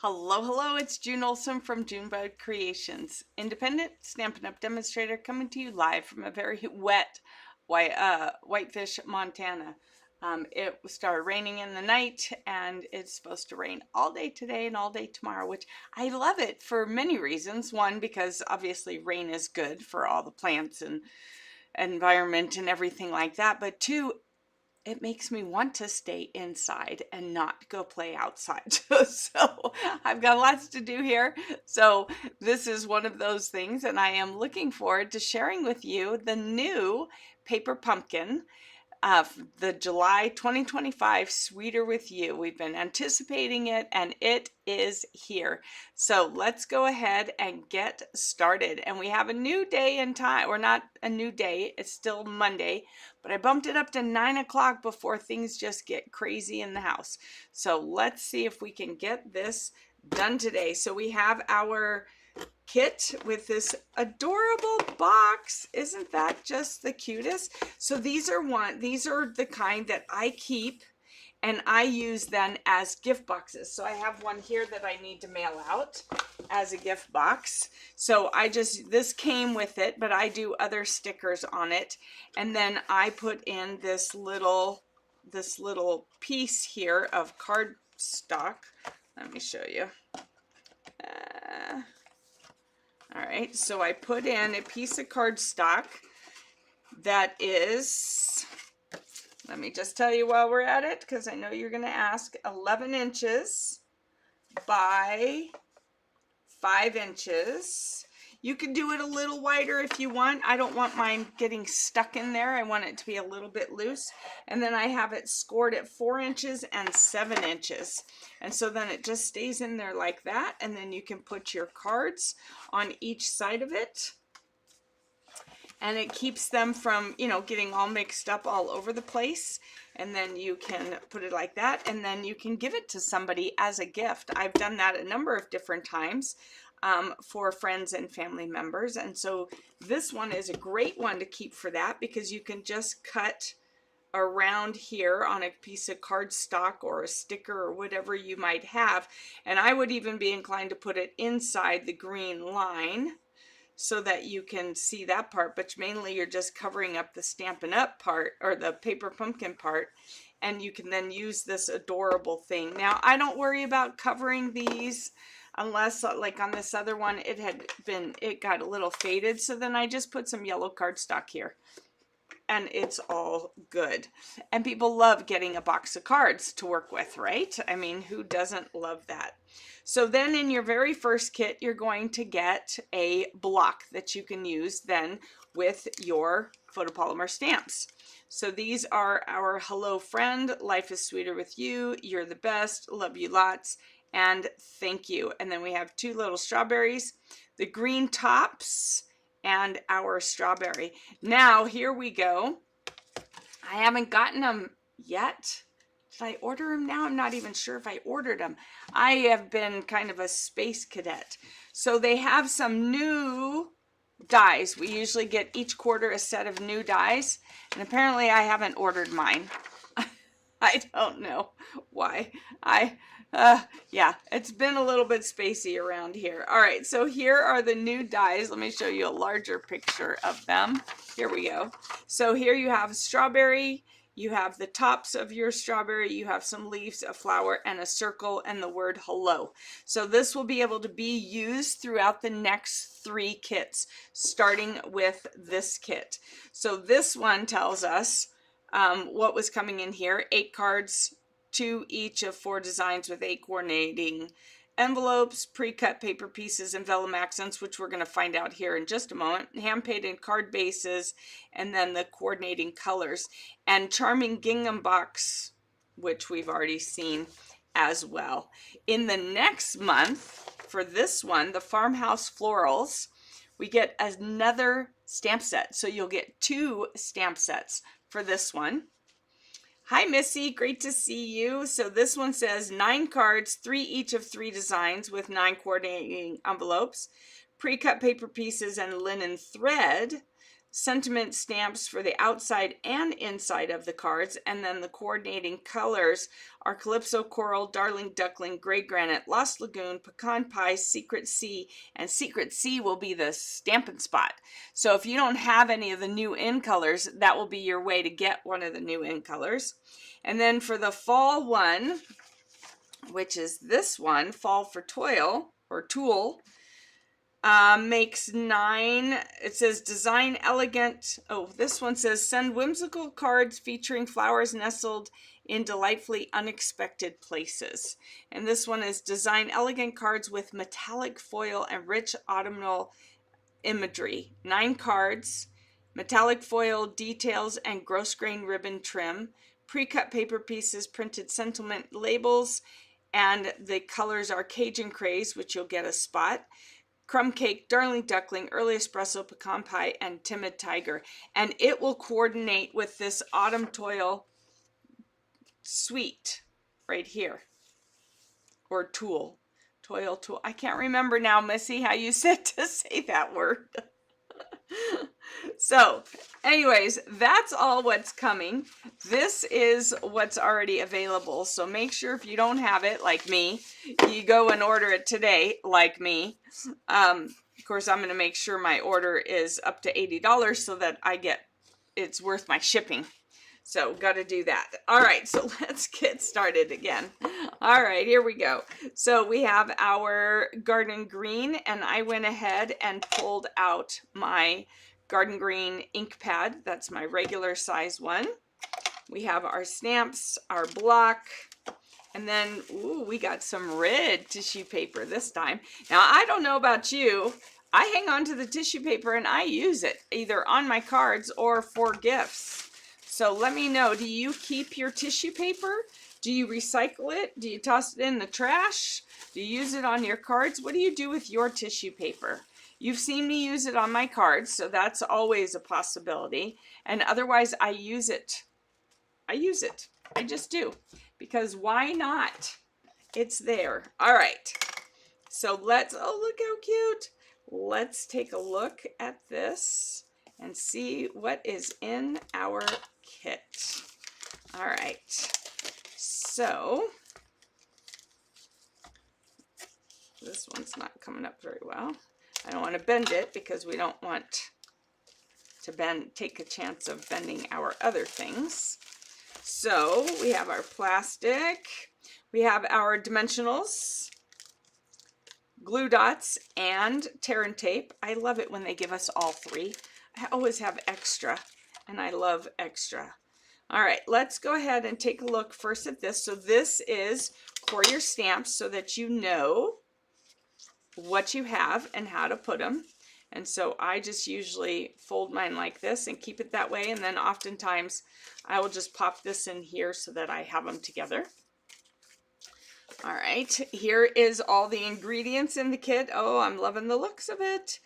Hello, hello, it's June Olson from Junebug Creations, independent Stampin' Up! Demonstrator coming to you live from a very wet Whitefish, Montana. It started raining in the night and it's supposed to rain all day today and all day tomorrow, which I love it for many reasons. One, because obviously rain is good for all the plants and environment and everything like that, but two, it makes me want to stay inside and not go play outside. So I've got lots to do here. So this is one of those things, and I am looking forward to sharing with you the new paper pumpkin, the July 2025 Sweeter With You. We've been anticipating it and it is here. So let's go ahead and get started. And we have a new day and time, or not a new day, it's still Monday, but I bumped it up to 9 o'clock before things just get crazy in the house. So let's see if we can get this done today. So we have our kit with this adorable box. Isn't that just the cutest? So these are the kind that I keep and I use then as gift boxes. So I have one here that I need to mail out as a gift box. So this came with it, but I do other stickers on it. And then I put in this little piece here of cardstock. Let me show you. All right, so I put in a piece of cardstock that is, let me just tell you while we're at it, because I know you're going to ask, 11 inches by 5 inches. You can do it a little wider if you want. I don't want mine getting stuck in there. I want it to be a little bit loose. And then I have it scored at 4 inches and 7 inches. And so then it just stays in there like that. And then you can put your cards on each side of it. And it keeps them from, getting all mixed up all over the place. And then you can put it like that. And then you can give it to somebody as a gift. I've done that a number of different times. For friends and family members. And so this one is a great one to keep for that, because you can just cut around here on a piece of cardstock or a sticker or whatever you might have. And I would even be inclined to put it inside the green line so that you can see that part, but mainly you're just covering up the Stampin' Up! Part, or the paper pumpkin part, and you can then use this adorable thing. Now, I don't worry about covering these unless, like on this other one, it got a little faded, so then I just put some yellow cardstock here and it's all good. And people love getting a box of cards to work with, right? I mean, who doesn't love that? So then in your very first kit, you're going to get a block that you can use then with your photopolymer stamps. So these are our Hello Friend, Life is Sweeter With You, You're the Best, Love You Lots, and Thank You. And then we have two little strawberries, the green tops, and our strawberry. Now here we go. I haven't gotten them yet. Did I order them now? I'm not even sure if I ordered them. I have been kind of a space cadet. So they have some new dies. We usually get each quarter a set of new dies, and apparently I haven't ordered mine. I don't know why. Yeah, it's been a little bit spacey around here. All right, so here are the new dies. Let me show you a larger picture of them. Here we go. So here you have strawberry, you have the tops of your strawberry, you have some leaves, a flower, and a circle, and the word hello. So this will be able to be used throughout the next 3 kits, starting with this kit. So this one tells us what was coming in here: 8 cards, 2 each of 4 designs with 8 coordinating envelopes, pre-cut paper pieces, and vellum accents, which we're going to find out here in just a moment, hand-painted card bases, and then the coordinating colors, and charming gingham box, which we've already seen as well. In the next month, for this one, the Farmhouse Florals, we get another stamp set. So you'll get 2 stamp sets for this one. Hi, Missy. Great to see you. So this one says 9 cards, 3 each of 3 designs with 9 coordinating envelopes, pre-cut paper pieces, and linen thread. sentiment stamps for the outside and inside of the cards, and then the coordinating colors are Calypso Coral, Darling Duckling, Gray Granite, Lost Lagoon, Pecan Pie, Secret Sea, and Secret Sea will be the Stampin' Spot. So if you don't have any of the new in colors, that will be your way to get one of the new in colors. And then for the fall one, which is this one, Fall for Toil, or Tulle, makes 9. It says design elegant. Oh, this one says send whimsical cards featuring flowers nestled in delightfully unexpected places. And this one is design elegant cards with metallic foil and rich autumnal imagery. 9 cards, metallic foil details and gross grain ribbon trim, pre-cut paper pieces, printed sentiment labels, and the colors are Cajun Craze, which you'll get a spot, Crumb Cake, Darling Duckling, Early Espresso, Pecan Pie, and Timid Tiger. And it will coordinate with this Autumn Toil suite right here. Or Tulle. Toil, Tulle. I can't remember now, Missy, how you said to say that word. So, anyways, that's all what's coming. This is what's already available. So make sure if you don't have it, like me, you go and order it today, like me. Of course, I'm going to make sure my order is up to $80 so that it's worth my shipping. So got to do that. All right, so let's get started again. All right, here we go. So we have our Garden Green, and I went ahead and pulled out my Garden Green ink pad. That's my regular size one. We have our stamps, our block, and then, ooh, we got some red tissue paper this time. Now, I don't know about you. I hang on to the tissue paper and I use it either on my cards or for gifts. So let me know, do you keep your tissue paper? Do you recycle it? Do you toss it in the trash? Do you use it on your cards? What do you do with your tissue paper? You've seen me use it on my cards, so that's always a possibility. And otherwise, I use it. I use it. I just do. Because why not? It's there. All right. So let's, oh, look how cute. Let's take a look at this and see what is in our kit. All right. So this one's not coming up very well. I don't want to bend it because we don't want to take a chance of bending our other things. So we have our plastic, we have our dimensionals, glue dots, and tear and tape. I love it when they give us all 3. I always have extra, and I love extra. All right, let's go ahead and take a look first at this. So this is for your stamps so that you know what you have and how to put them. And so I just usually fold mine like this and keep it that way. And then oftentimes I will just pop this in here so that I have them together. All right, here is all the ingredients in the kit. Oh, I'm loving the looks of it.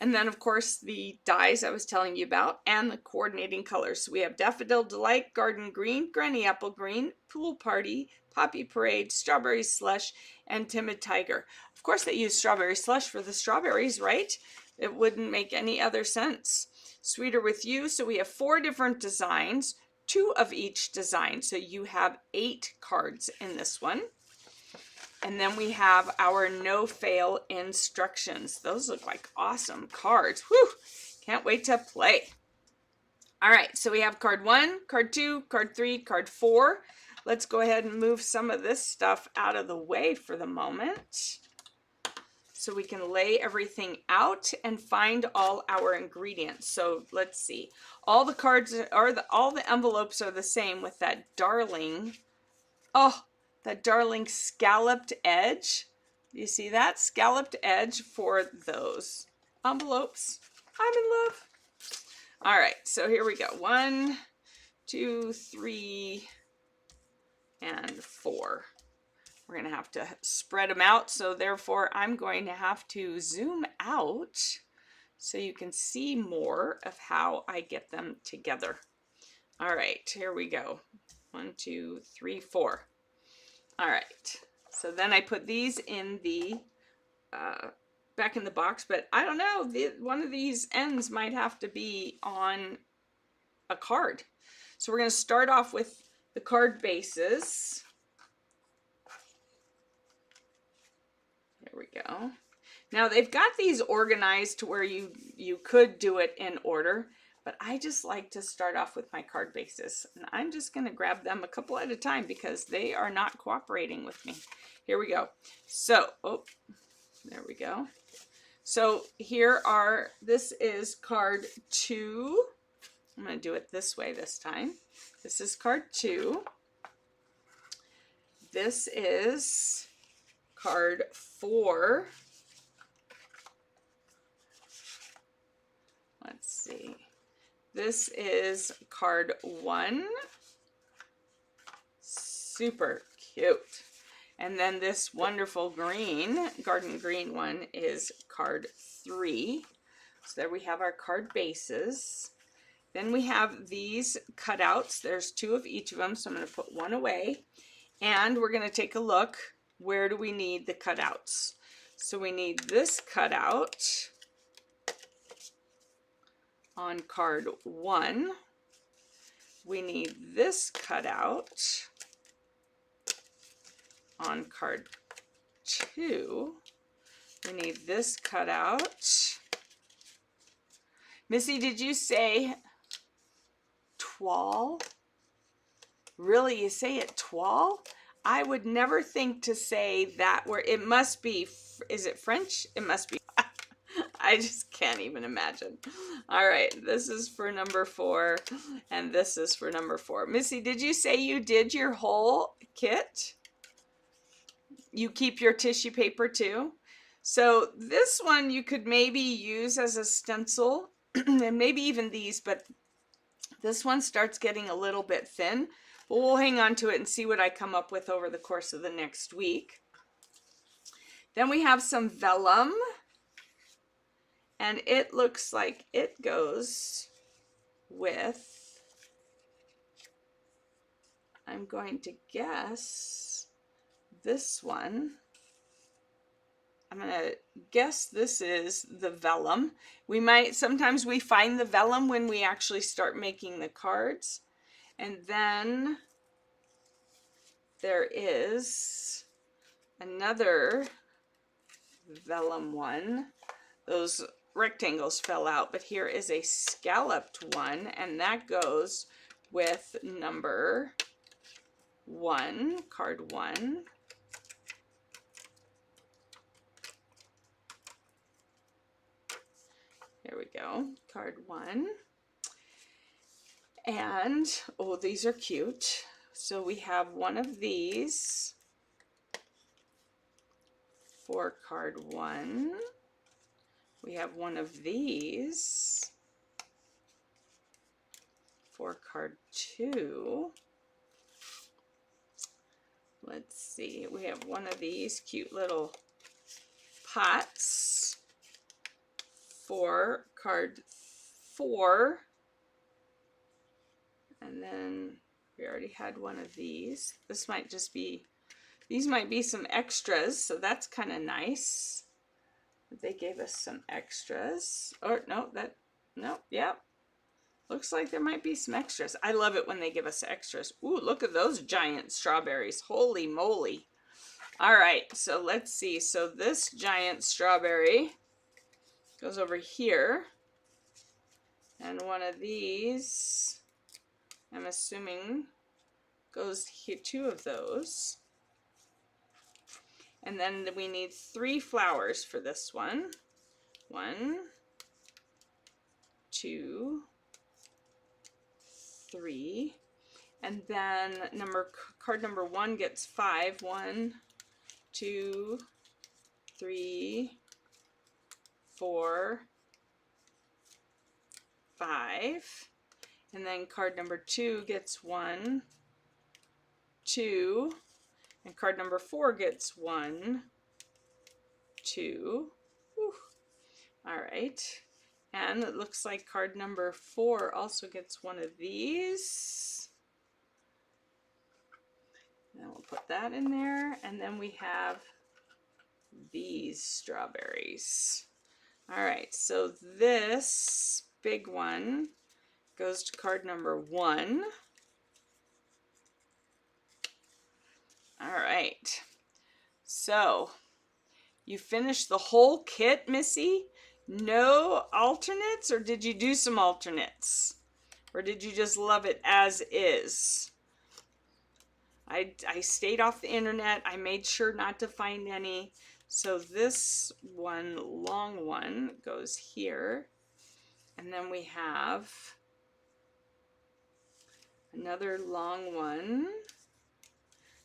And then, of course, the dies I was telling you about and the coordinating colors. So we have Daffodil Delight, Garden Green, Granny Apple Green, Pool Party, Poppy Parade, Strawberry Slush, and Timid Tiger. Of course, they use Strawberry Slush for the strawberries, right? It wouldn't make any other sense. Sweeter With You. So we have 4 different designs, 2 of each design. So you have 8 cards in this one. And then we have our no fail instructions. Those look like awesome cards. Whew! Can't wait to play. All right, so we have card 1, card 2, card 3, card 4. Let's go ahead and move some of this stuff out of the way for the moment so we can lay everything out and find all our ingredients. So let's see. All the cards are all the envelopes are the same with that darling. Oh, that darling scalloped edge. You see that? Scalloped edge for those envelopes. I'm in love. All right, so here we go. 1, 2, 3, and 4. We're going to have to spread them out, so therefore I'm going to have to zoom out so you can see more of how I get them together. All right, here we go. 1, 2, 3, 4. All right, so then I put these in the back in the box, but I don't know, one of these ends might have to be on a card. So we're going to start off with the card bases. There we go. Now they've got these organized to where you could do it in order, but I just like to start off with my card bases, and I'm just going to grab them a couple at a time because they are not cooperating with me. Here we go. So, oh, there we go. So here are, this is card 2. I'm going to do it this way this time. This is card 2. This is card 4. Let's see. This is card 1. Super cute. And then this wonderful green, garden green one is card 3. So there we have our card bases. Then we have these cutouts. There's 2 of each of them, so I'm going to put one away. And we're going to take a look. Where do we need the cutouts? So we need this cutout on card 1. We need this cutout on card 2. We need this cutout. Missy, did you say toile? Really, you say it toile? I would never think to say that word. It must be, is it French? It must be. I just can't even imagine. All right, this is for number 4, and this is for number 4. Missy, did you say you did your whole kit? You keep your tissue paper too? So this one you could maybe use as a stencil, and maybe even these, but this one starts getting a little bit thin. But we'll hang on to it and see what I come up with over the course of the next week. Then we have some vellum. And it looks like it goes with, I'm going to guess this one. I'm going to guess this is the vellum. We might, sometimes we find the vellum when we actually start making the cards. And then there is another vellum one. Those rectangles fell out, but here is a scalloped one, and that goes with number 1, card 1. There we go, card 1. And, oh, these are cute. So we have one of these for card 1. We have one of these for card 2. Let's see, we have one of these cute little pots for card 4. And then we already had one of these. This might just be, these might be some extras, so that's kind of nice. They gave us some extras. Or no, yeah. Looks like there might be some extras. I love it when they give us extras. Ooh, look at those giant strawberries. Holy moly. All right, so let's see. So this giant strawberry goes over here. And one of these, I'm assuming, goes here, 2 of those. And then we need 3 flowers for this one. 1, 2, 3. And then card number 1 gets 5. 1, 2, 3, 4, 5. And then card number 2 gets 1, 2. And card number 4 gets 1, 2. Whew. All right. And it looks like card number 4 also gets one of these. And we'll put that in there. And then we have these strawberries. All right, so this big one goes to card number 1. All right, so you finished the whole kit, Missy? No alternates, or did you do some alternates? Or did you just love it as is? I stayed off the internet. I made sure not to find any. So this one, long one, goes here. And then we have another long one.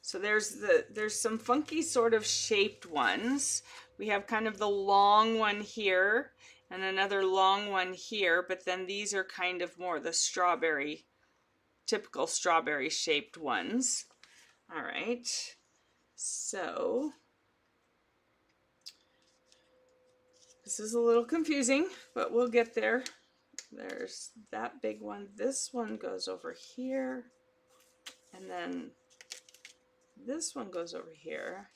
So there's some funky sort of shaped ones. We have kind of the long one here and another long one here, but then these are kind of more the strawberry, typical strawberry shaped ones. All right, so this is a little confusing, but we'll get there. There's that big one. This one goes over here, and then this one goes over here,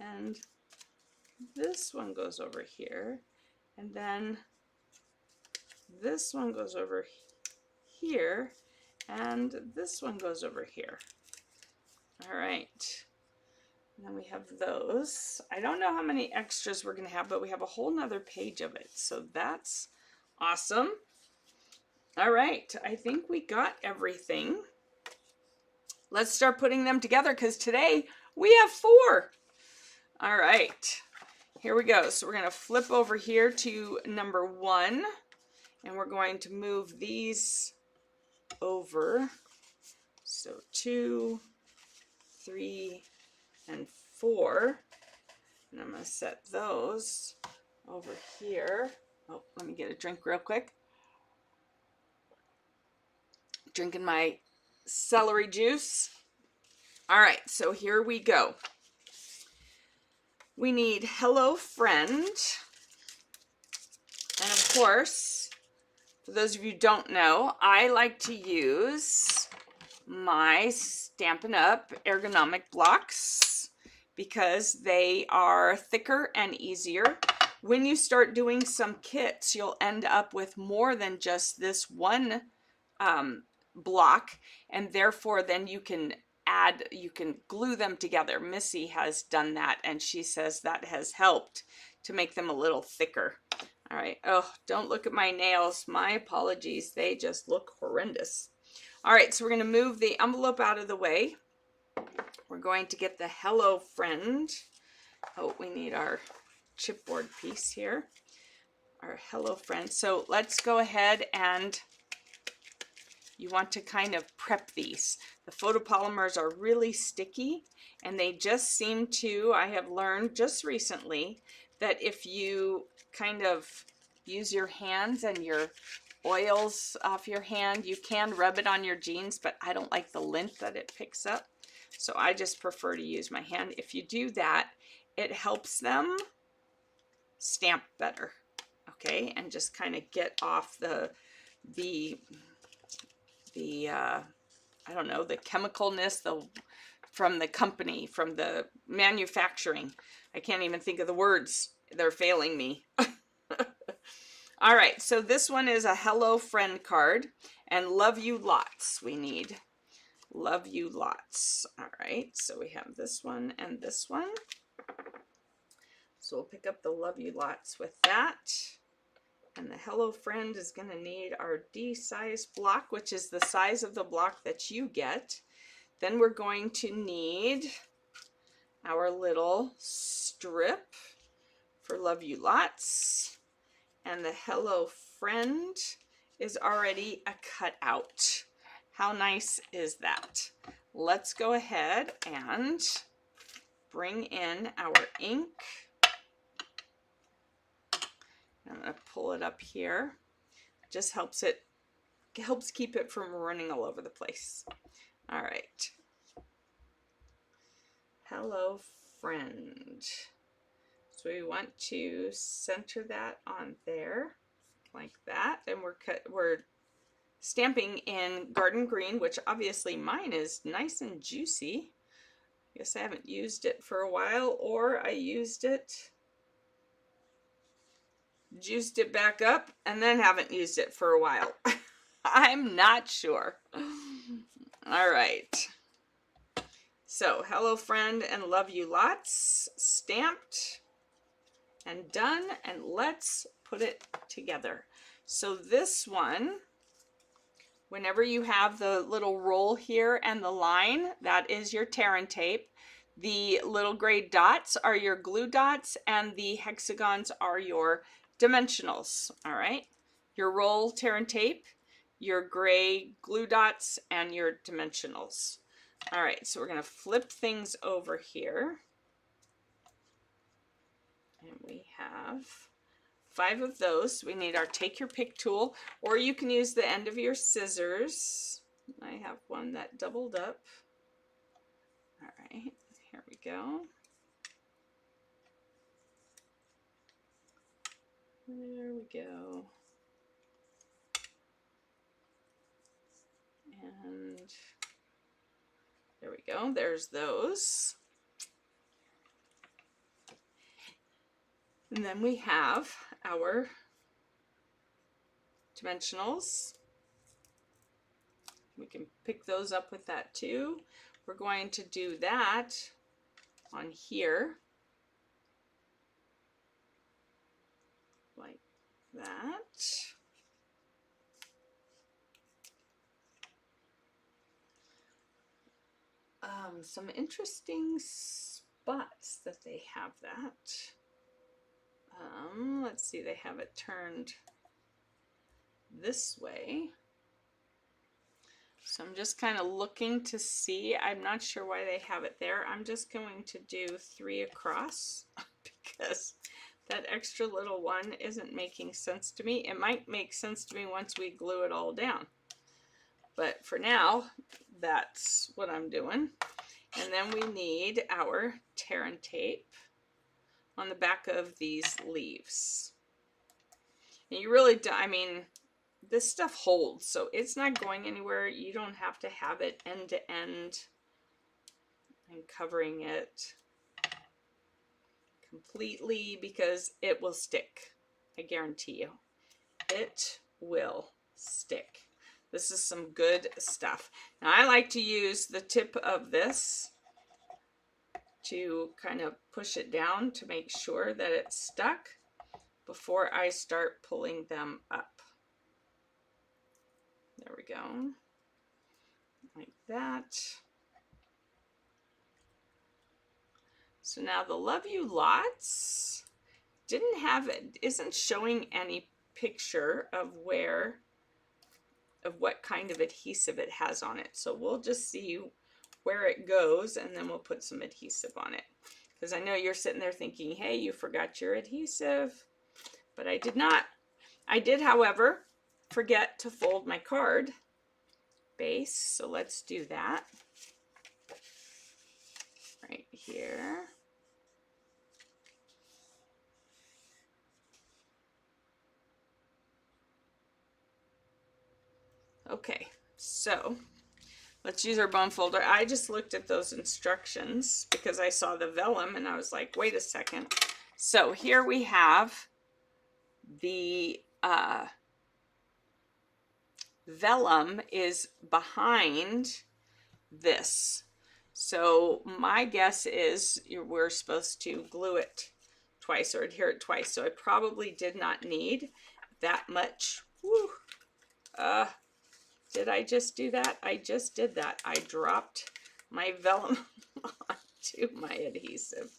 and this one goes over here, and then this one goes over here, and this one goes over here. All right, and then we have those. I don't know how many extras we're gonna have, but we have a whole nother page of it, so that's awesome. All right, I think we got everything. Let's start putting them together, because today we have 4. All right, here we go. So we're going to flip over here to number 1, and we're going to move these over. So 2, 3, and 4. And I'm going to set those over here. Oh, let me get a drink real quick. Drinking my celery juice. All right, so here we go. We need Hello Friend. And of course, for those of you who don't know, I like to use my Stampin' Up! Ergonomic blocks because they are thicker and easier. When you start doing some kits, you'll end up with more than just this one block, and therefore then you can glue them together. Missy has done that, and she says that has helped to make them a little thicker. All right, oh, don't look at my nails. My apologies, they just look horrendous. All right, so we're going to move the envelope out of the way. We're going to get the Hello Friend. Oh, we need our chipboard piece here. Our Hello Friend. So let's go ahead, and you want to kind of prep these. The photopolymers are really sticky, and they just seem to, I have learned just recently, that if you kind of use your hands and your oils off your hand, you can rub it on your jeans, but I don't like the lint that it picks up. So I just prefer to use my hand. If you do that, it helps them stamp better, okay? And just kind of get off the I don't know, the chemicalness from the company, from the manufacturing. I can't even think of the words. They're failing me. All right, so this one is a Hello Friend card, and love you lots we need. Love you lots. All right, so we have this one and this one. So we'll pick up the love you lots with that. And the Hello Friend is going to need our D size block, which is the size of the block that you get. Then we're going to need our little strip for Love You Lots. And the Hello Friend is already a cutout. How nice is that? Let's go ahead and bring in our ink. I'm going to pull it up here. It just helps keep it from running all over the place. All right. Hello Friend. So we want to center that on there like that, and we're stamping in Garden Green, which obviously mine is nice and juicy. Guess I haven't used it for a while, or I used it, juiced it back up, and then haven't used it for a while. I'm not sure. All right. So, hello friend and love you lots, stamped and done, and let's put it together. So this one, whenever you have the little roll here and the line, that is your tear and tape. The little gray dots are your glue dots, and the hexagons are your dimensionals. All right, your roll, tear and tape, your gray glue dots, and your dimensionals. All right, so we're going to flip things over here. And we have 5 of those. We need our take your pick tool, or you can use the end of your scissors. I have one that doubled up. All right, here we go. There we go. And there we go. There's those. And then we have our dimensionals. We can pick those up with that too. We're going to do that on here, like that. Some interesting spots that they have that. Let's see, they have it turned this way. So I'm just kind of looking to see. I'm not sure why they have it there. I'm just going to do 3 across because that extra little one isn't making sense to me. It might make sense to me once we glue it all down. But for now, that's what I'm doing. And then we need our tear and tape on the back of these leaves. And you really do, I mean, this stuff holds, so it's not going anywhere. You don't have to have it end to end and covering it completely because it will stick. I guarantee you, it will stick. This is some good stuff. Now I like to use the tip of this to kind of push it down to make sure that it's stuck before I start pulling them up. There we go, like that. So now the Love You Lots didn't have it, isn't showing any picture of what kind of adhesive it has on it. So we'll just see where it goes and then we'll put some adhesive on it. Because I know you're sitting there thinking, hey, you forgot your adhesive, but I did not. I did, however, forget to fold my card base, so let's do that right here. Okay, so let's use our bone folder. I just looked at those instructions because I saw the vellum and I was like, wait a second. So here we have the vellum is behind this. So my guess is we're supposed to glue it twice or adhere it twice. So I probably did not need that much. Woo. Did I just do that? I just did that. I dropped my vellum onto my adhesive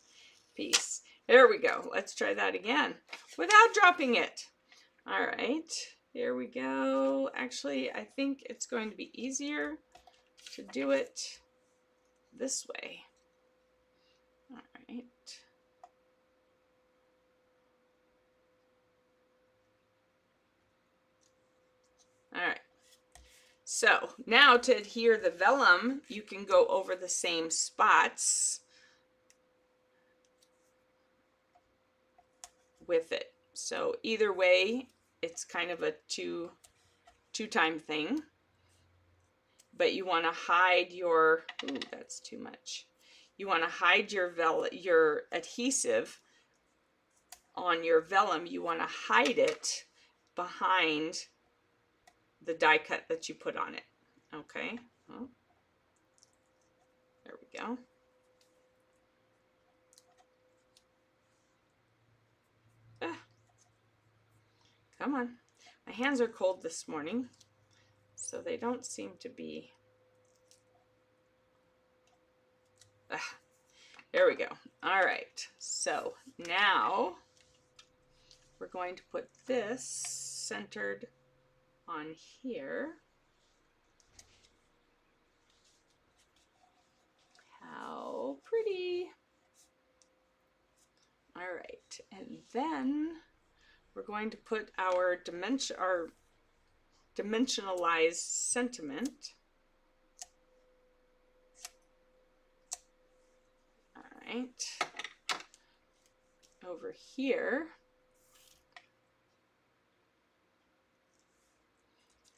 piece. There we go. Let's try that again without dropping it. All right, here we go. Actually, I think it's going to be easier to do it this way. All right. All right. So now to adhere the vellum, you can go over the same spots with it. So either way, it's kind of a two-time thing. But you want to hide your, ooh, that's too much. you want to hide your adhesive on your vellum. You want to hide it behind the die cut that you put on it. Okay, well, there we go. Ah, come on. My hands are cold this morning, so they don't seem to be. Ah, there we go. All right, so now we're going to put this centered on here. How pretty. All right, and then we're going to put our dimensionalized sentiment. All right, over here.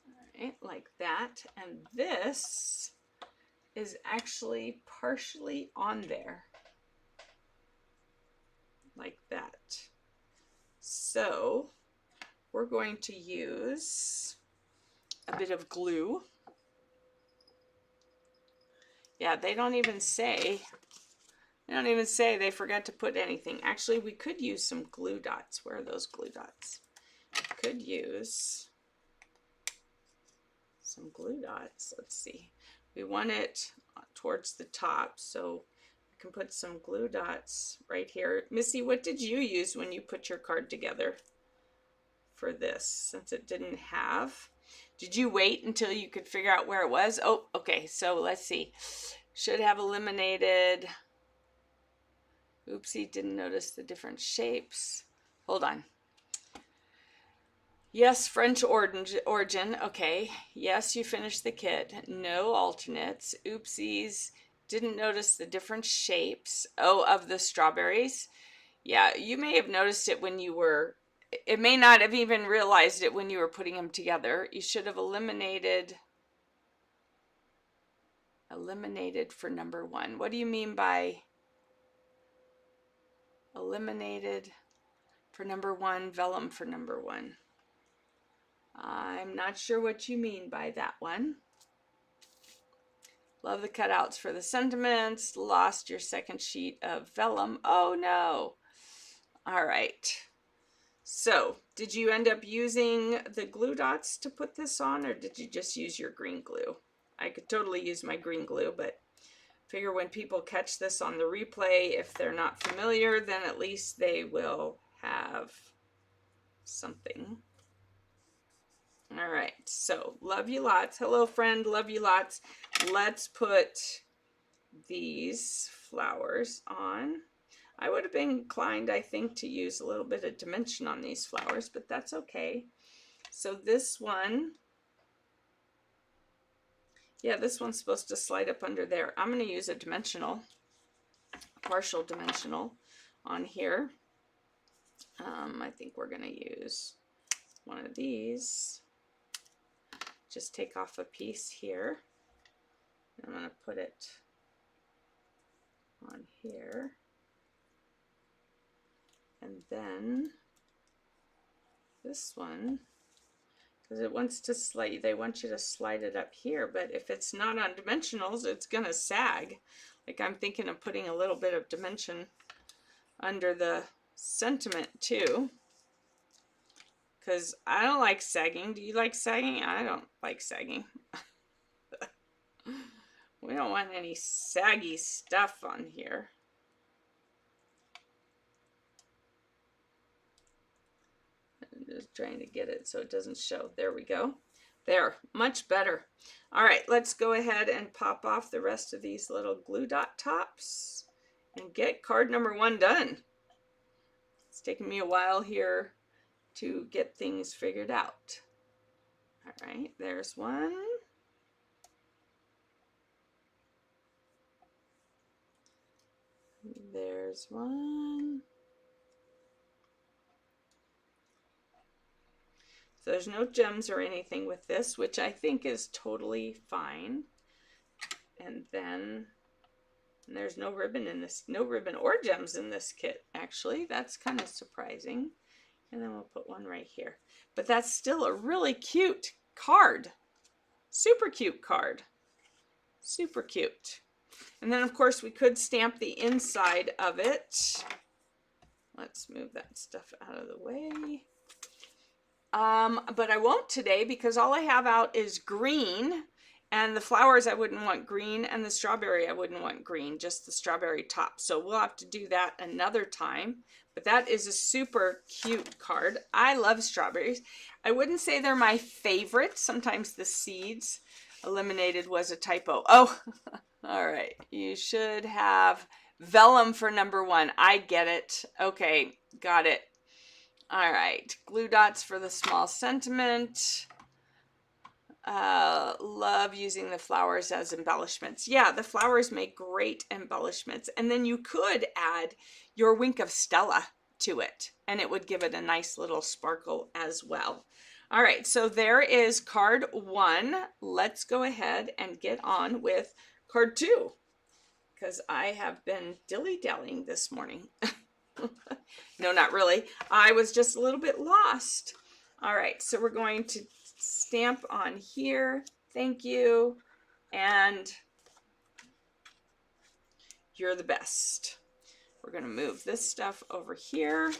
All right, like that, and this is actually partially on there, like that. So we're going to use a bit of glue. Yeah, they don't even say they forgot to put anything. Actually, we could use some glue dots. Where are those glue dots? Could use some glue dots. Let's see. We want it towards the top, so we can put some glue dots right here. Missy, what did you use when you put your card together for this, since it didn't have? Did you wait until you could figure out where it was? Oh, okay, so let's see. Should have eliminated. Oopsie, didn't notice the different shapes. Hold on. Yes, French origin. Okay. Yes, you finished the kit. No alternates. Oopsies. Didn't notice the different shapes. Oh, of the strawberries. Yeah, you may have noticed it when you were, it may not have even realized it when you were putting them together. You should have eliminated for number 1. What do you mean by eliminated for number 1, vellum for number 1? I'm not sure what you mean by that one. Love the cutouts for the sentiments. Lost your second sheet of vellum. Oh no. All right. So did you end up using the glue dots to put this on, or did you just use your green glue? I could totally use my green glue, but figure when people catch this on the replay, if they're not familiar, then at least they will have something. All right, so love you lots. Hello, friend, love you lots. Let's put these flowers on. I would have been inclined, I think, to use a little bit of dimension on these flowers, but that's okay. So this one, yeah, this one's supposed to slide up under there. I'm going to use a dimensional, partial dimensional on here. I think we're going to use one of these. Just take off a piece here. I'm going to put it on here. And then this one, because it wants to slide, they want you to slide it up here, but if it's not on dimensionals, it's going to sag. Like, I'm thinking of putting a little bit of dimension under the sentiment too, because I don't like sagging. Do you like sagging? I don't like sagging. We don't want any saggy stuff on here. I'm just trying to get it so it doesn't show. There we go. There, much better. All right, let's go ahead and pop off the rest of these little glue dot tops and get card number 1 done. It's taken me a while here to get things figured out. All right, there's one. There's one. So there's no gems or anything with this, which I think is totally fine. And then And there's no ribbon in this, no ribbon or gems in this kit, actually. That's kind of surprising. And then we'll put one right here. But that's still a really cute card. Super cute card. Super cute. And then, of course, we could stamp the inside of it. Let's move that stuff out of the way. But I won't today because all I have out is green, and the flowers I wouldn't want green, and the strawberry I wouldn't want green, just the strawberry top. So we'll have to do that another time. But that is a super cute card. I love strawberries. I wouldn't say they're my favorite. Sometimes the seeds eliminated was a typo. Oh, all right. You should have vellum for number 1. I get it. Okay, got it. All right, glue dots for the small sentiment. Love using the flowers as embellishments. Yeah, the flowers make great embellishments. And then you could add your wink of Stella to it, and it would give it a nice little sparkle as well. All right, so there is card 1. Let's go ahead and get on with card 2, because I have been dilly-dallying this morning. No, not really. I was just a little bit lost. All right, so we're going to stamp on here. Thank you. And you're the best. We're going to move this stuff over here.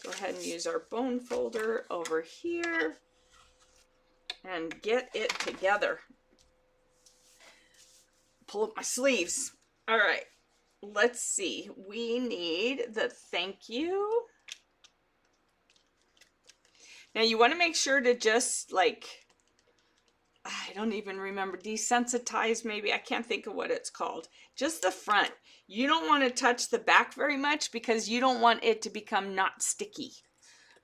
Go ahead and use our bone folder over here and get it together. Pull up my sleeves. All right. Let's see. We need the thank you. Now you want to make sure to just like, I don't even remember, desensitize maybe. I can't think of what it's called. Just the front. You don't want to touch the back very much because you don't want it to become not sticky.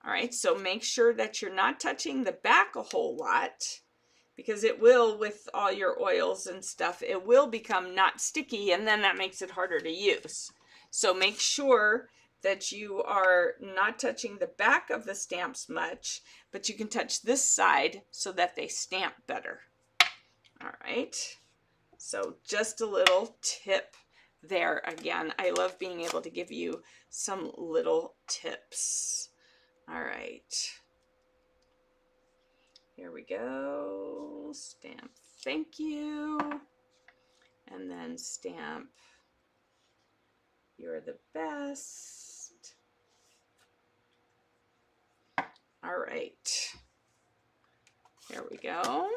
All right, so make sure that you're not touching the back a whole lot, because it will, with all your oils and stuff, it will become not sticky, and then that makes it harder to use. So make sure that you are not touching the back of the stamps much, but you can touch this side so that they stamp better. All right, so just a little tip there. Again, I love being able to give you some little tips. All right. Here we go, stamp thank you, and then stamp you're the best. All right, here we go.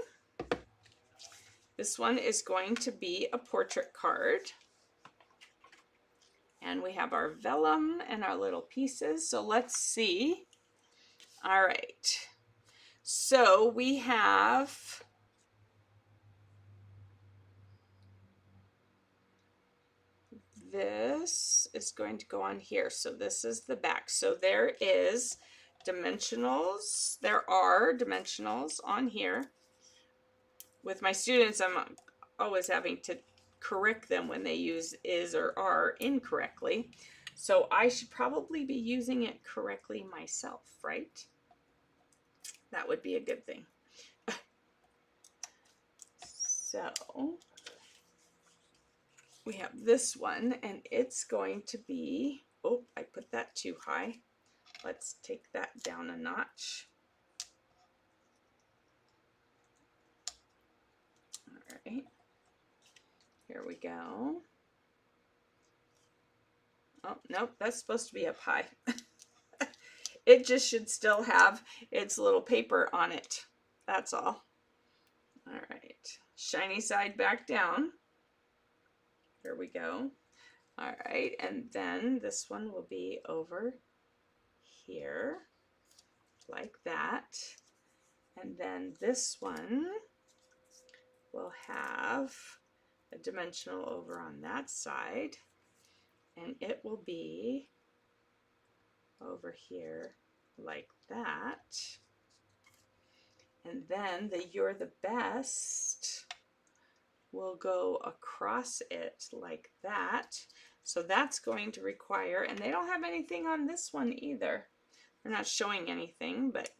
This one is going to be a portrait card. And we have our vellum and our little pieces, so let's see. All right. So we have this is going to go on here. So this is the back. So there is dimensionals. There are dimensionals on here. With my students, I'm always having to correct them when they use is or are incorrectly. So I should probably be using it correctly myself, right? That would be a good thing. So we have this one, and it's going to be, oh, I put that too high. Let's take that down a notch. All right, here we go. Oh, nope, that's supposed to be up high. It just should still have its little paper on it. That's all. All right, shiny side back down. Here we go. All right, and then this one will be over here, like that. And then this one will have a dimensional over on that side, and it will be over here like that. And then the you're the best will go across it like that. So that's going to require, and they don't have anything on this one either. They're not showing anything, but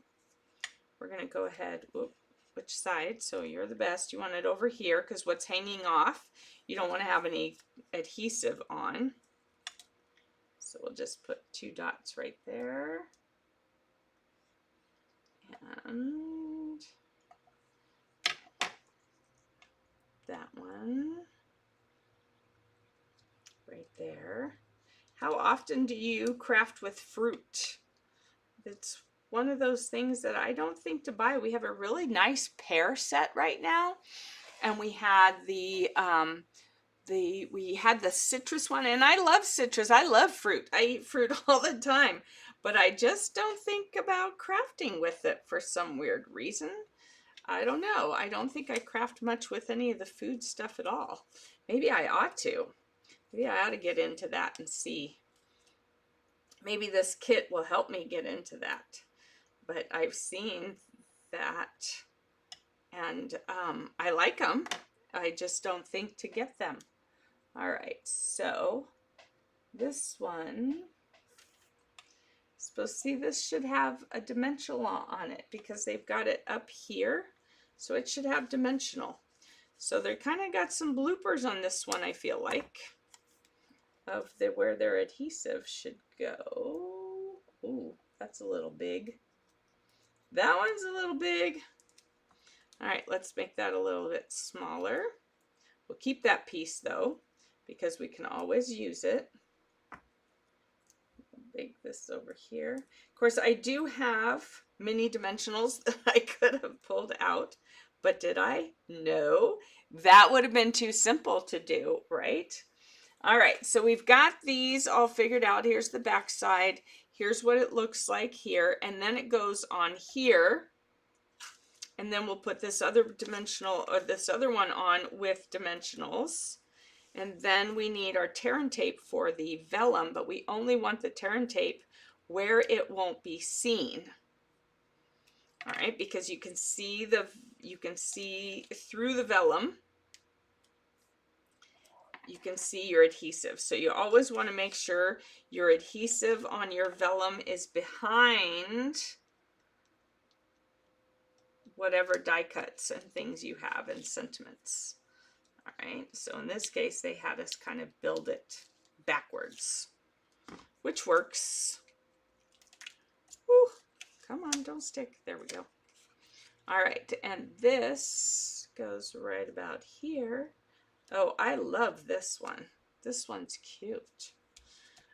we're going to go ahead. Whoop, which side. So you're the best. You want it over here because what's hanging off, you don't want to have any adhesive on. So we'll just put 2 dots right there. And that one right there. How often do you craft with fruit? It's one of those things that I don't think to buy. We have a really nice pear set right now, and we had the citrus one, and I love citrus. I love fruit. I eat fruit all the time, but I just don't think about crafting with it for some weird reason. I don't know. I don't think I craft much with any of the food stuff at all. Maybe I ought to. Maybe I ought to get into that and see. Maybe this kit will help me get into that. But I've seen that, and I like them. I just don't think to get them. All right, so this one, supposed to see, this should have a dimensional on it because they've got it up here, so it should have dimensional. So they kind of got some bloopers on this one, I feel like, of where their adhesive should go. Ooh, that's a little big. That one's a little big. All right, let's make that a little bit smaller. We'll keep that piece though, because we can always use it. Big this over here. Of course, I do have mini dimensionals that I could have pulled out, but did I? No. That would have been too simple to do, right? All right, so we've got these all figured out. Here's the back side. Here's what it looks like here, and then it goes on here. And then we'll put this other dimensional, or this other one on with dimensionals. And then we need our tear and tape for the vellum, but we only want the tear and tape where it won't be seen. All right, because you can see through the vellum. You can see your adhesive. So you always want to make sure your adhesive on your vellum is behind whatever die cuts and things you have and sentiments. All right, so in this case, they had us kind of build it backwards, which works. Whew, come on, don't stick. There we go. All right, and this goes right about here. Oh, I love this one. This one's cute.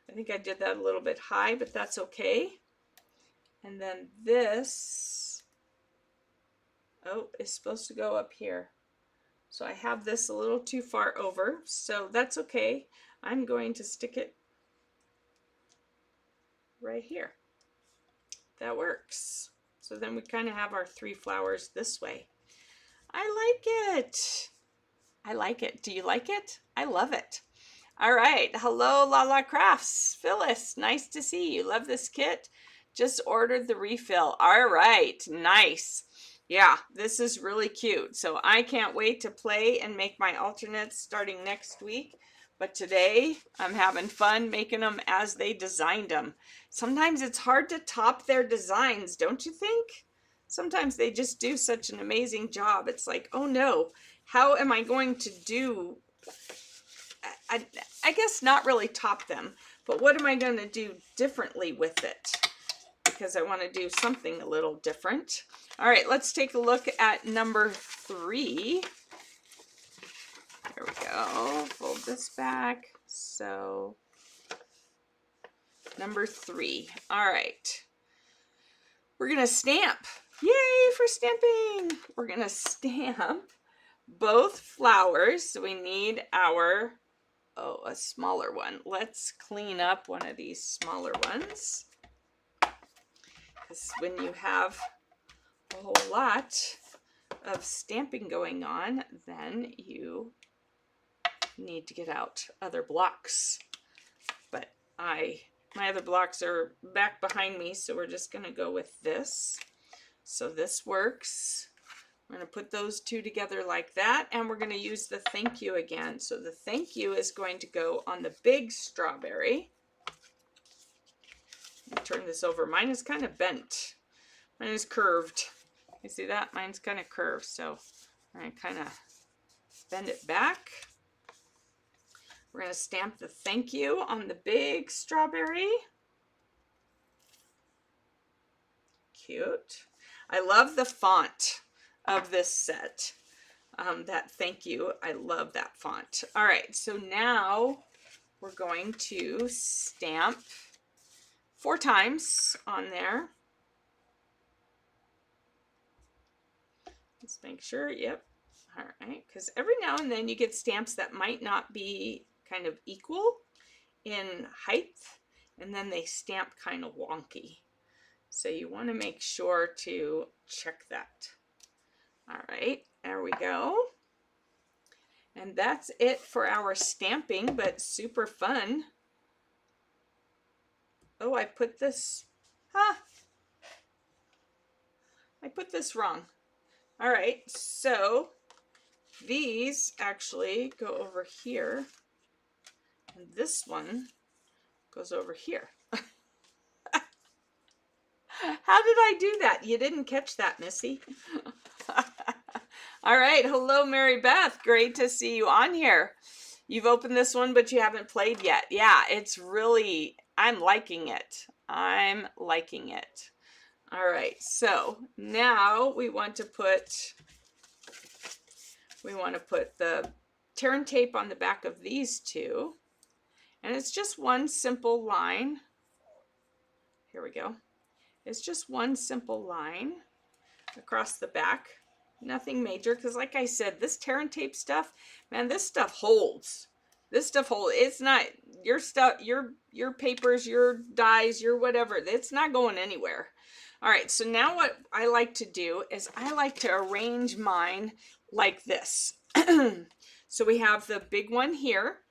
I think I did that a little bit high, but that's okay. And then this, oh, is supposed to go up here. So I have this a little too far over, so that's okay. I'm going to stick it right here. That works. So then we kind of have our 3 flowers this way. I like it. I like it. Do you like it? I love it. All right. Hello, Lala Crafts. Phyllis, nice to see you. Love this kit. Just ordered the refill. All right. Nice. Yeah, this is really cute. So I can't wait to play and make my alternates starting next week. But today I'm having fun making them as they designed them. Sometimes it's hard to top their designs, don't you think? Sometimes they just do such an amazing job. It's like, oh no, how am I going to do? I guess not really top them, but what am I going to do differently with it? Because I want to do something a little different. All right, let's take a look at number 3. There we go. Fold this back. So number 3. All right. We're going to stamp. Yay for stamping. We're going to stamp both flowers. So we need our, oh, a smaller one. Let's clean up one of these smaller ones. Because when you have a whole lot of stamping going on, then you need to get out other blocks. But my other blocks are back behind me, so we're just going to go with this. So this works. We're going to put those 2 together like that, and we're going to use the thank you again. So the thank you is going to go on the big strawberry. Turn this over. Mine is kind of bent. Mine is curved. You see that? Mine's kind of curved, so I kind of bend it back. We're going to stamp the thank you on the big strawberry. Cute. I love the font of this set. That thank you. I love that font. All right, so now we're going to stamp 4 times on there. Let's make sure, yep. All right, because every now and then you get stamps that might not be kind of equal in height, and then they stamp kind of wonky. So you want to make sure to check that. All right, there we go. And that's it for our stamping, but super fun. Oh, I put this, I put this wrong. All right, so these actually go over here, and this one goes over here. How did I do that? You didn't catch that, Missy. All right, hello, Mary Beth. Great to see you on here. You've opened this one, but you haven't played yet. Yeah, it's really, I'm liking it. I'm liking it. All right, so now we want to put the tear and tape on the back of these two. And it's just one simple line. Here we go. It's just one simple line across the back. Nothing major, because like I said, this tear and tape stuff, man, this stuff holds. This stuff holds. It's not your stuff, your papers, your dies, your whatever. It's not going anywhere. All right, so now what I like to do is I like to arrange mine like this. So we have the big one here,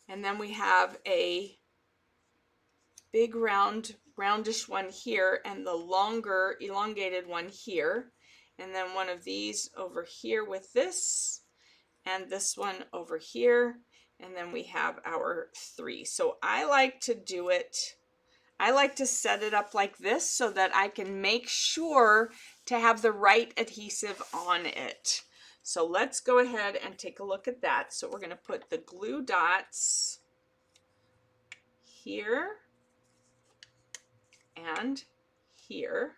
and then we have a big roundish one here, and the longer elongated one here, and then one of these over here with this, and this one over here, and then we have our 3. So I like to do it, I like to set it up like this so that I can make sure to have the right adhesive on it. So let's go ahead and take a look at that. So we're going to put the glue dots here and here.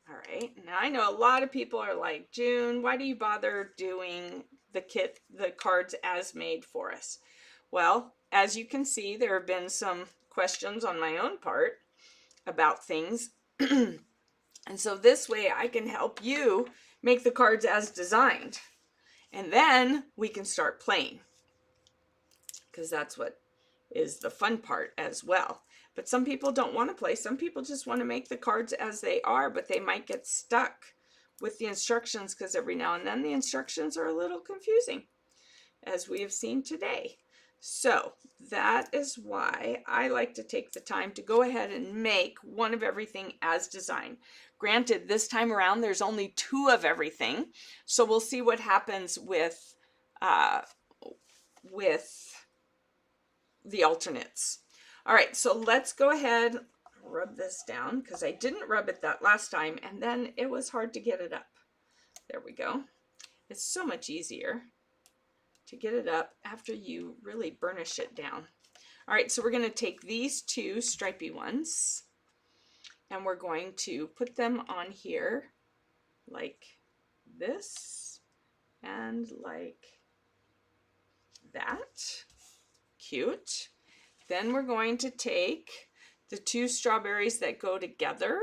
All right, now I know a lot of people are like, June, why do you bother doing the cards as made for us? Well, as you can see, there have been some questions on my own part about things. And so this way I can help you make the cards as designed. And then we can start playing, because that's what is the fun part as well. But some people don't want to play. Some people just want to make the cards as they are, but they might get stuck with the instructions, because every now and then the instructions are a little confusing, as we have seen today. So that is why I like to take the time to go ahead and make one of everything as designed. Granted, this time around there's only 2 of everything, so we'll see what happens with the alternates. All right, so let's go ahead, rub this down, because I didn't rub it that last time, and then it was hard to get it up. There we go. It's so much easier to get it up after you really burnish it down. All right, so we're going to take these 2 stripy ones, and we're going to put them on here like this and like that. Cute. Then we're going to take the 2 strawberries that go together.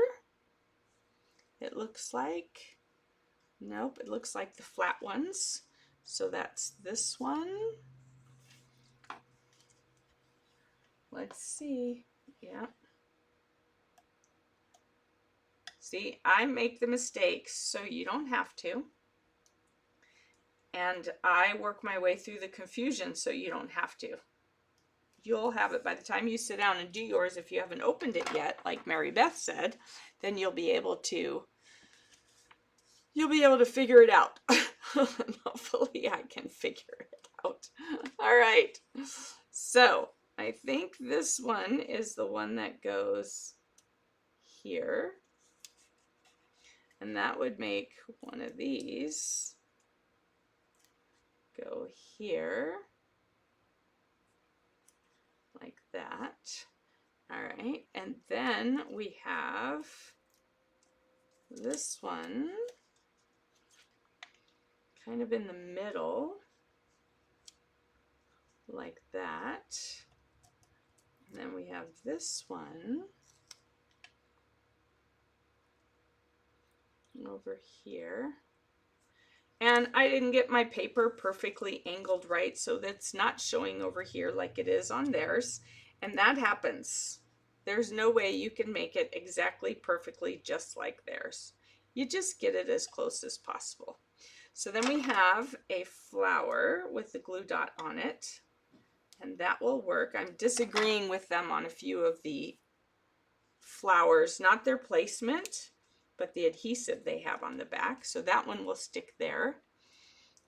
It looks like, nope, it looks like the flat ones. So that's this one. Let's see. Yeah. See, I make the mistakes so you don't have to. And I work my way through the confusion so you don't have to. You'll have it by the time you sit down and do yours. If you haven't opened it yet, like Mary Beth said, then you'll be able to figure it out. Hopefully I can figure it out. All right. So I think this one is the one that goes here. And that would make one of these go here, like that. All right, and then we have this one kind of in the middle, like that. And then we have this one over here. And I didn't get my paper perfectly angled right, so that's not showing over here like it is on theirs. And that happens. There's no way you can make it exactly perfectly just like theirs. You just get it as close as possible. So then we have a flower with the glue dot on it, and that will work. I'm disagreeing with them on a few of the flowers, not their placement, but the adhesive they have on the back. So that one will stick there.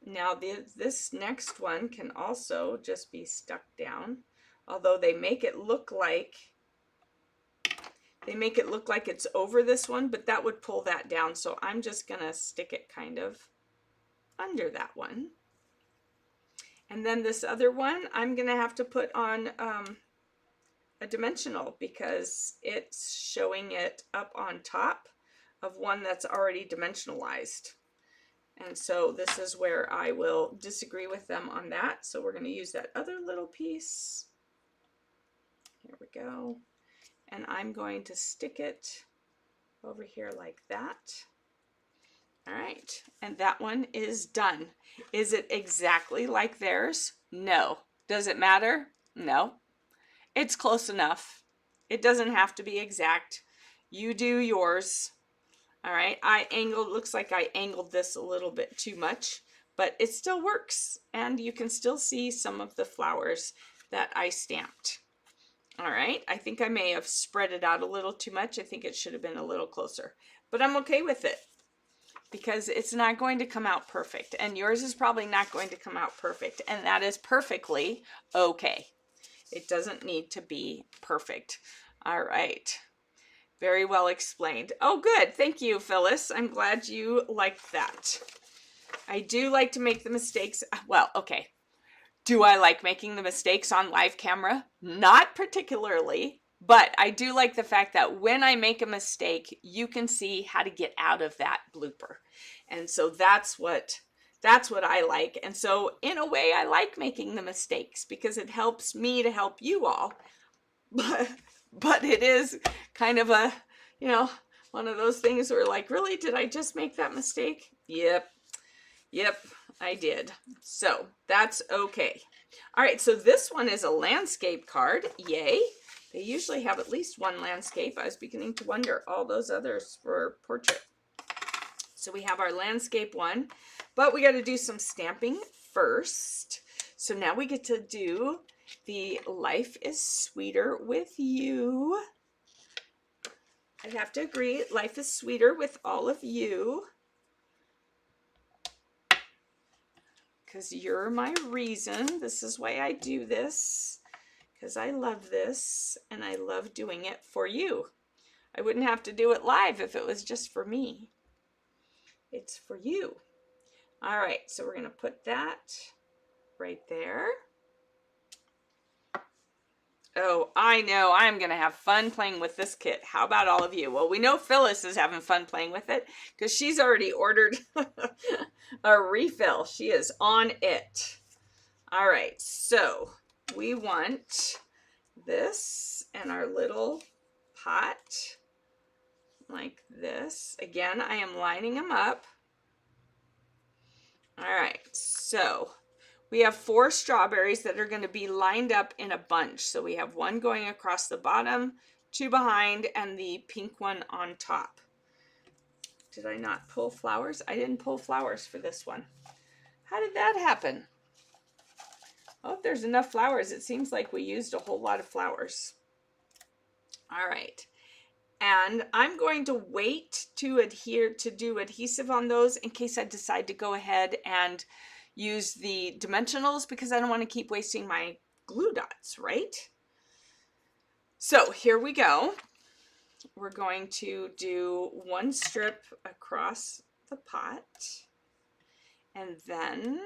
Now this next one can also just be stuck down, although they make it look like it's over this one, but that would pull that down. So I'm just gonna stick it kind of under that one. And then this other one, I'm gonna have to put on a dimensional because it's showing it up on top of one that's already dimensionalized. And so this is where I will disagree with them on that. So we're going to use that other little piece. Here we go. And I'm going to stick it over here like that. All right, and that one is done. Is it exactly like theirs? No. Does it matter? No. It's close enough. It doesn't have to be exact. You do yours. All right, looks like I angled this a little bit too much, but it still works. And you can still see some of the flowers that I stamped. All right, I think I may have spread it out a little too much. I think it should have been a little closer, but I'm okay with it because it's not going to come out perfect. And yours is probably not going to come out perfect. And that is perfectly okay. It doesn't need to be perfect. All right. Very well explained. Oh, good. Thank you, Phyllis. I'm glad you liked that. I do like to make the mistakes. Well, okay. Do I like making the mistakes on live camera? Not particularly, but I do like the fact that when I make a mistake, you can see how to get out of that blooper. And so that's what I like. And so in a way, I like making the mistakes because it helps me to help you all. But it is kind of a, one of those things where like, really, did I just make that mistake? Yep, I did. So that's okay. All right, so this one is a landscape card. Yay. They usually have at least one landscape. I was beginning to wonder, all those others were portrait. So we have our landscape one, but we got to do some stamping first. So now we get to do the Life is Sweeter with You. I have to agree, life is sweeter with all of you. Because you're my reason. This is why I do this. Because I love this and I love doing it for you. I wouldn't have to do it live if it was just for me. It's for you. All right, so we're going to put that right there. Oh, I know. I'm going to have fun playing with this kit. How about all of you? Well, we know Phyllis is having fun playing with it because she's already ordered a refill. She is on it. All right, so we want this and our little pot like this. Again, I am lining them up. All right, so we have 4 strawberries that are going to be lined up in a bunch. So we have one going across the bottom, 2 behind, and the pink one on top. Did I not pull flowers? I didn't pull flowers for this one. How did that happen? Oh, if there's enough flowers, it seems like we used a whole lot of flowers. All right. And I'm going to wait to do adhesive on those in case I decide to go ahead and use the dimensionals because I don't want to keep wasting my glue dots, right? So here we go. we're going to do one strip across the pot, and then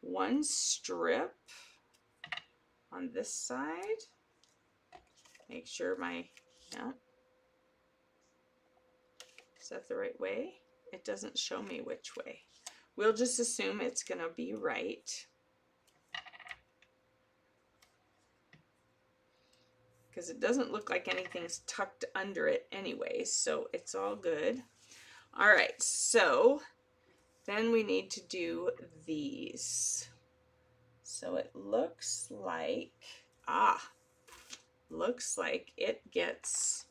one strip on this side. Make sure yeah. Is that the right way? It doesn't show me which way. We'll just assume it's going to be right. Because it doesn't look like anything's tucked under it anyway, so it's all good. All right, so then we need to do these. So it looks like, looks like it gets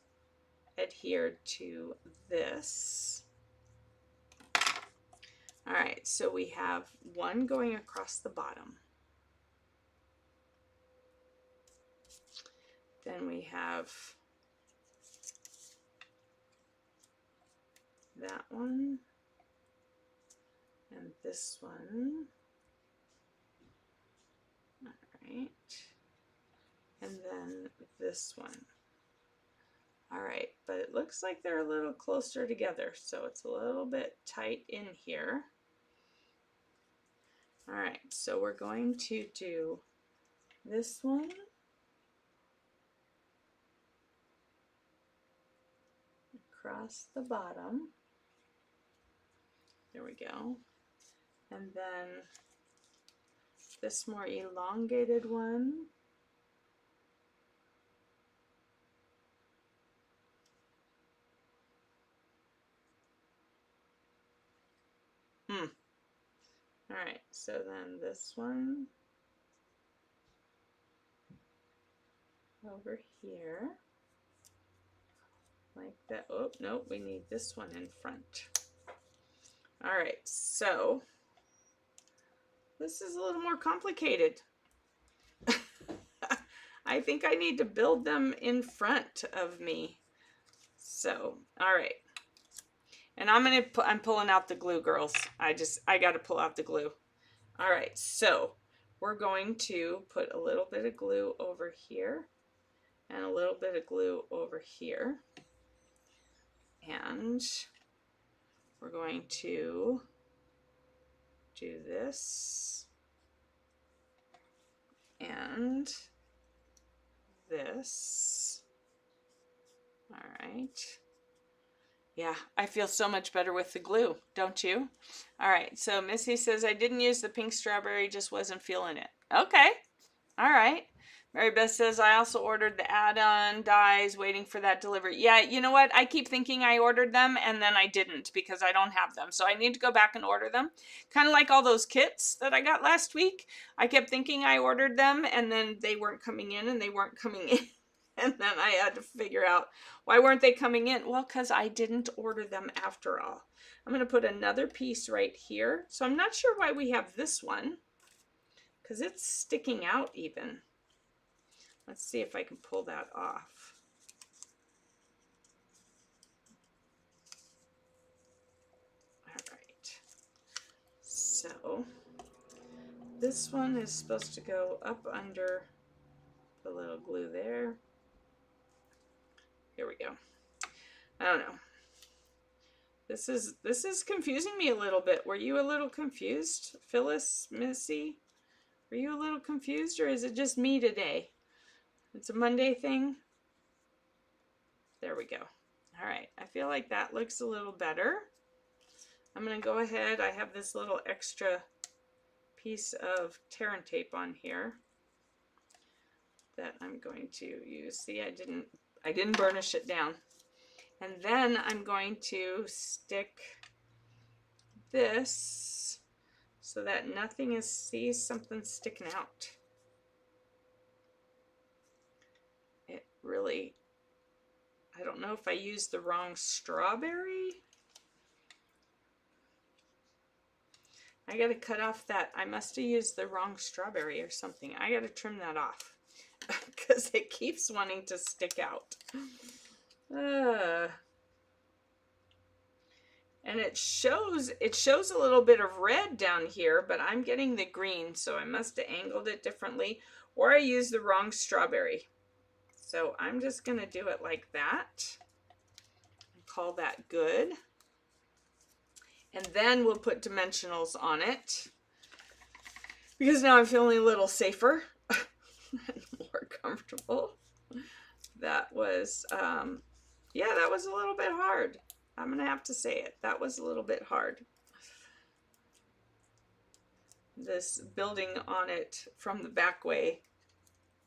adhered to this. All right, so we have one going across the bottom. Then we have that one and this one. All right, and then this one. All right, but it looks like they're a little closer together, so it's a little bit tight in here. All right, so we're going to do this one, across the bottom. There we go. And then this more elongated one. All right, so then this one over here, like that. Oh, no, we need this one in front. All right, so this is a little more complicated. I think I need to build them in front of me. So, all right. And I'm pulling out the glue, girls. I got to pull out the glue. All right, so we're going to put a little bit of glue over here and a little bit of glue over here. And we're going to do this and this. All right. Yeah, I feel so much better with the glue, don't you? All right, so Missy says, I didn't use the pink strawberry, just wasn't feeling it. Okay, all right. Mary Beth says, I also ordered the add-on dies, waiting for that delivery. Yeah, you know what? I keep thinking I ordered them, and then I didn't because I don't have them. So I need to go back and order them. Kind of like all those kits that I got last week. I kept thinking I ordered them, and then they weren't coming in, and they weren't coming in. And then I had to figure out, why weren't they coming in? Well, because I didn't order them after all. I'm going to put another piece right here. So I'm not sure why we have this one, because it's sticking out even. Let's see if I can pull that off. All right. So this one is supposed to go up under the little glue there. Here we go. I don't know. This is confusing me a little bit. Were you a little confused, Phyllis, Missy? Were you a little confused, or is it just me today? It's a Monday thing. There we go. All right. I feel like that looks a little better. I'm going to go ahead. I have this little extra piece of tear and tape on here that I'm going to use. See, I didn't burnish it down. And then I'm going to stick this so that nothing is, see, something sticking out. It really, I don't know if I used the wrong strawberry. I got to cut off that. I must have used the wrong strawberry or something. I got to trim that off because it keeps wanting to stick out. And it shows a little bit of red down here, but I'm getting the green, so I must have angled it differently, or I used the wrong strawberry. So I'm just going to do it like that. Call that good. And then we'll put dimensionals on it, because now I'm feeling a little safer and more comfortable. That was, yeah, that was a little bit hard. I'm going to have to say it. That was a little bit hard. This building on it from the back way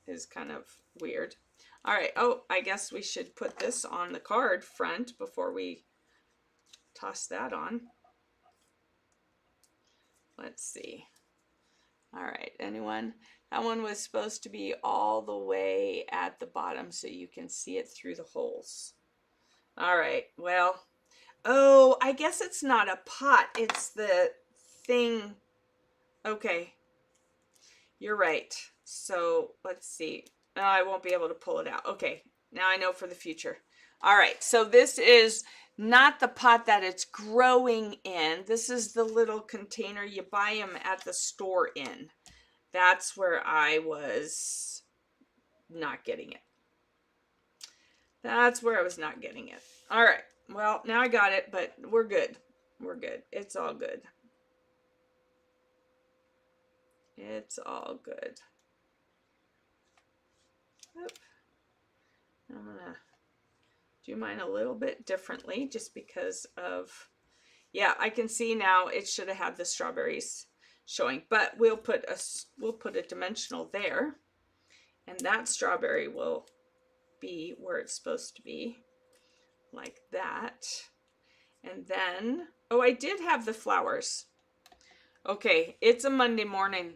is kind of weird. All right. Oh, I guess we should put this on the card front before we toss that on. Let's see. All right, anyone? That one was supposed to be all the way at the bottom so you can see it through the holes. All right, well, oh, I guess it's not a pot. It's the thing. Okay, you're right. So let's see. Oh, I won't be able to pull it out. Okay, now I know for the future. All right, so this is not the pot that it's growing in. This is the little container you buy them at the store in. That's where I was not getting it. That's where I was not getting it. All right, well, now I got it, but we're good. We're good. It's all good. It's all good. Oop. I'm gonna do mine a little bit differently just because of, yeah, I can see now it should have had the strawberries showing, but we'll put a dimensional there, and that strawberry will be where it's supposed to be, like that. And then, oh, I did have the flowers. Okay, it's a Monday morning.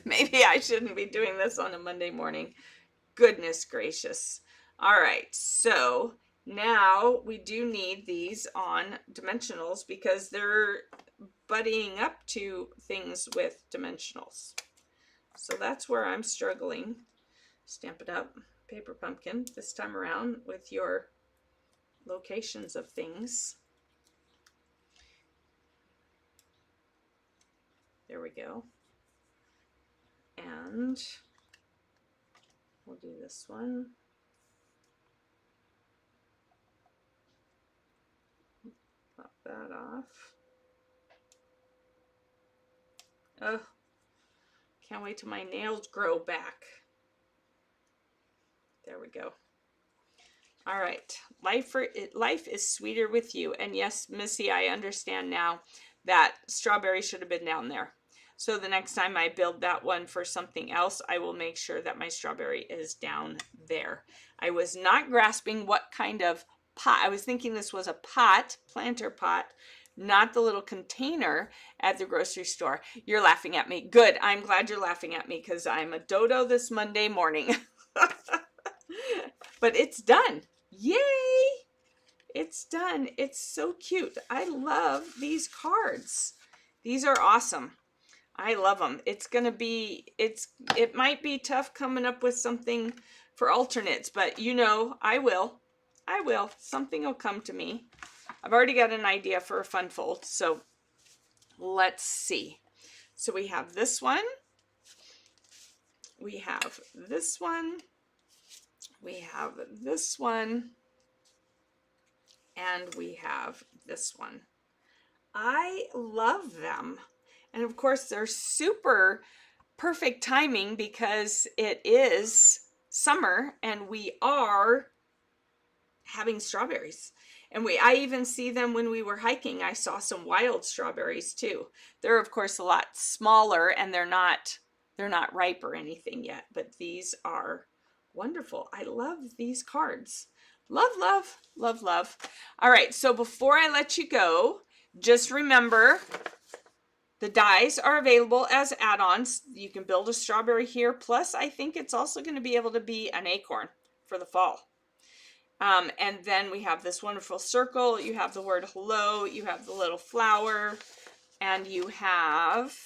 Maybe I shouldn't be doing this on a Monday morning. Goodness gracious. All right, so now we do need these on dimensionals because they're buddying up to things with dimensionals. So that's where I'm struggling. Stamp It Up, Paper Pumpkin, this time around with your locations of things. There we go. And we'll do this one. Pop that off. Oh, can't wait till my nails grow back. There we go. All right, life is sweeter with you. And yes, Missy, I understand now that strawberry should have been down there. So the next time I build that one for something else, I will make sure that my strawberry is down there. I was not grasping what kind of pot. I was thinking this was a pot, planter pot, not the little container at the grocery store. You're laughing at me. Good. I'm glad you're laughing at me because I'm a dodo this Monday morning. But it's done. Yay! It's done. It's so cute. I love these cards. These are awesome. I love them. It's going to be, it might be tough coming up with something for alternates, but you know, I will. Something will come to me. I've already got an idea for a fun fold, so let's see. So we have this one. We have this one. We have this one. And we have this one. I love them. And of course, they're super perfect timing because it is summer and we are having strawberries. And I even see them when we were hiking. I saw some wild strawberries too. They're of course a lot smaller and they're not ripe or anything yet, but these are wonderful. I love these cards. Love, love, love, love. All right, so before I let you go, just remember the dies are available as add-ons. You can build a strawberry here. Plus, I think it's also going to be able to be an acorn for the fall. And then we have this wonderful circle. You have the word hello. You have the little flower. And you have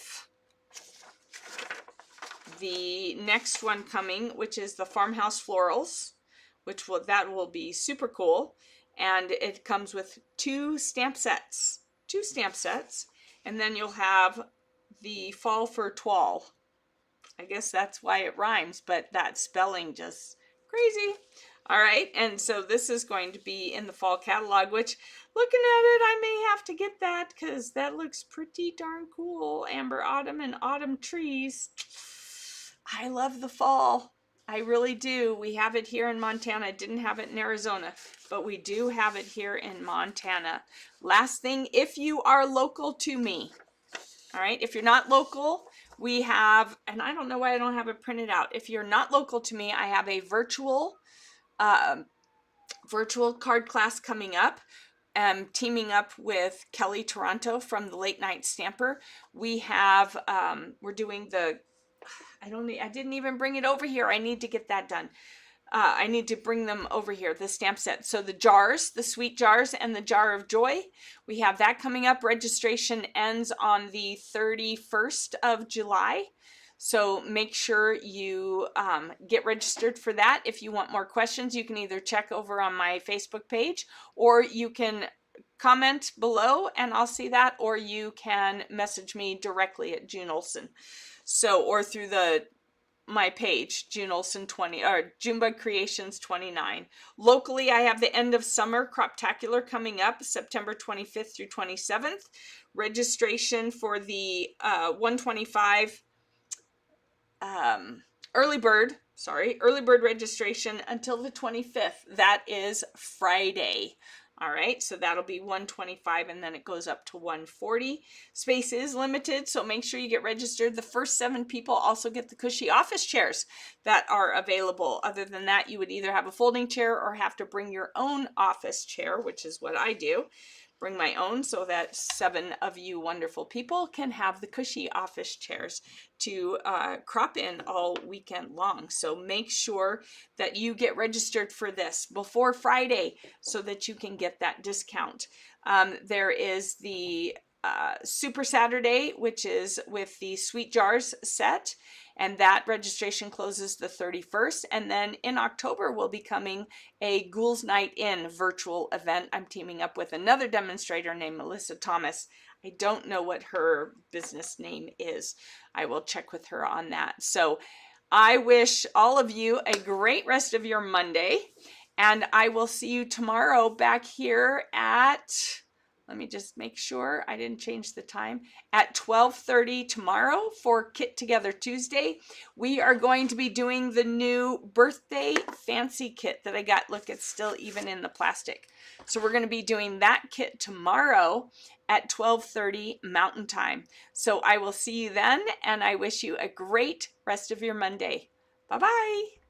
the next one coming, which is the farmhouse florals, that will be super cool. And it comes with two stamp sets. And then you'll have the fall for twall. I guess that's why it rhymes, but that spelling just crazy. All right, and so this is going to be in the fall catalog, which looking at it, I may have to get that because that looks pretty darn cool. Amber Autumn and Autumn Trees. I love the fall. I really do. We have it here in Montana. I didn't have it in Arizona, but we do have it here in Montana. Last thing, if you are local to me, all right, if you're not local, we have, and I don't know why I don't have it printed out. If you're not local to me, I have a virtual card class coming up. Teaming up with Kelly Toronto from the Late Night Stamper. We have, we're doing the, I didn't even bring it over here. I need to get that done. I need to bring them over here, the stamp set. So the jars, the sweet jars and the jar of joy, we have that coming up. Registration ends on the 31st of July. So make sure you get registered for that. If you want more questions, you can either check over on my Facebook page, or you can comment below and I'll see that, or you can message me directly at June Olson. So, or through my page, June Olson 20, or Junebug Creations 29. Locally, I have the end of summer Croptacular coming up September 25th through 27th. Registration for the 125 early bird registration until the 25th. That is Friday. All right, so that'll be 125 and then it goes up to 140. Space is limited, so make sure you get registered. The first 7 people also get the cushy office chairs that are available. Other than that, you would either have a folding chair or have to bring your own office chair, which is what I do. Bring my own so that 7 of you wonderful people can have the cushy office chairs to crop in all weekend long. So make sure that you get registered for this before Friday so that you can get that discount. There is the Super Saturday, which is with the Sweet Jars set, and that registration closes the 31st. And then in October will be coming a Ghouls Night In virtual event. I'm teaming up with another demonstrator named Melissa Thomas. I don't know what her business name is. I will check with her on that. So I wish all of you a great rest of your Monday, and I will see you tomorrow back here at, let me just make sure I didn't change the time, at 12:30 tomorrow for Kit Together Tuesday. We are going to be doing the new birthday fancy kit that I got. Look, it's still even in the plastic. So we're going to be doing that kit tomorrow at 12:30 Mountain Time. So I will see you then, and I wish you a great rest of your Monday. Bye-bye.